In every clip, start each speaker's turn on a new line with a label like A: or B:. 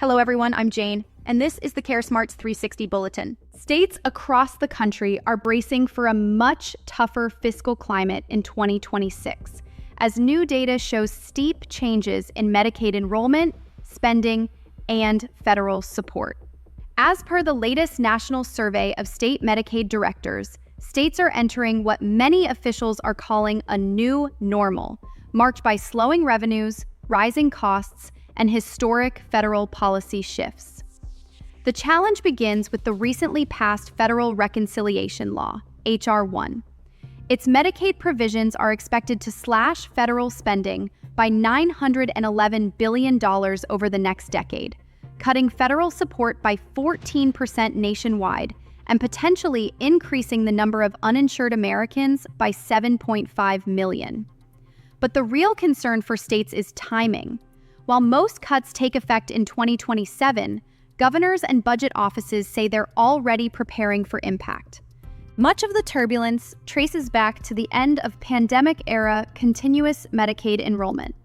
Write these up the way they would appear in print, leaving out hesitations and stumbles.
A: Hello everyone, I'm Jane, and this is the CareSmartz360 Bulletin. States across the country are bracing for a much tougher fiscal climate in 2026, as new data shows steep changes in Medicaid enrollment, spending, and federal support. As per the latest national survey of state Medicaid directors, states are entering what many officials are calling a new normal, marked by slowing revenues, rising costs, and historic federal policy shifts. The challenge begins with the recently passed Federal Reconciliation Law, H.R. 1. Its Medicaid provisions are expected to slash federal spending by $911 billion over the next decade, cutting federal support by 14% nationwide and potentially increasing the number of uninsured Americans by 7.5 million. But the real concern for states is timing. While most cuts take effect in 2027, governors and budget offices say they're already preparing for impact. Much of the turbulence traces back to the end of pandemic-era continuous Medicaid enrollment.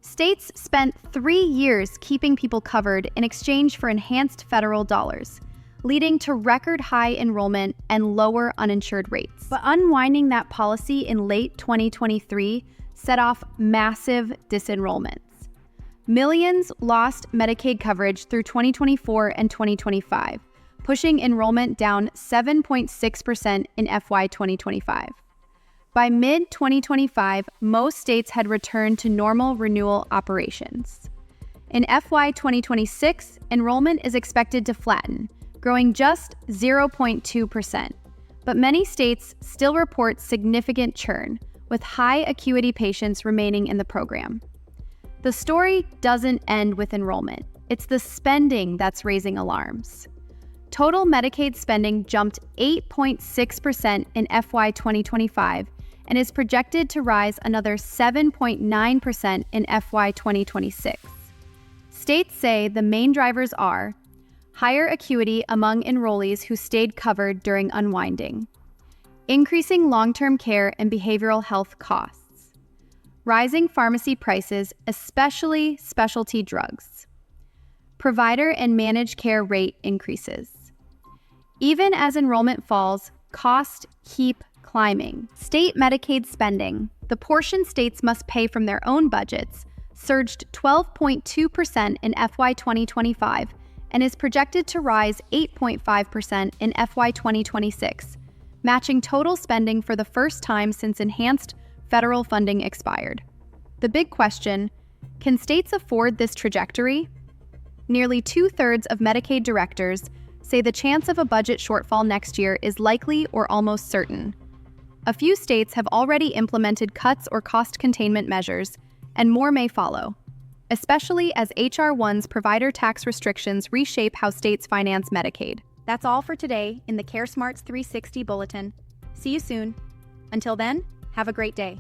A: States spent 3 years keeping people covered in exchange for enhanced federal dollars, leading to record-high enrollment and lower uninsured rates. But unwinding that policy in late 2023 set off massive disenrollments. Millions lost Medicaid coverage through 2024 and 2025, pushing enrollment down 7.6% in FY 2025. By mid-2025, most states had returned to normal renewal operations. In FY 2026, enrollment is expected to flatten, growing just 0.2%. But many states still report significant churn, with high acuity patients remaining in the program. The story doesn't end with enrollment. It's the spending that's raising alarms. Total Medicaid spending jumped 8.6% in FY 2025 and is projected to rise another 7.9% in FY 2026. States say the main drivers are higher acuity among enrollees who stayed covered during unwinding, increasing long-term care and behavioral health costs, rising pharmacy prices, especially specialty drugs, provider and managed care rate increases. Even as enrollment falls, costs keep climbing. State Medicaid spending, the portion states must pay from their own budgets, surged 12.2% in FY 2025 and is projected to rise 8.5% in FY 2026, matching total spending for the first time since enhanced federal funding expired. The big question, can states afford this trajectory? Nearly 2/3 of Medicaid directors say the chance of a budget shortfall next year is likely or almost certain. A few states have already implemented cuts or cost containment measures, and more may follow, especially as H.R. 1's provider tax restrictions reshape how states finance Medicaid. That's all for today in the CareSmartz360 Bulletin. See you soon. Until then, have a great day.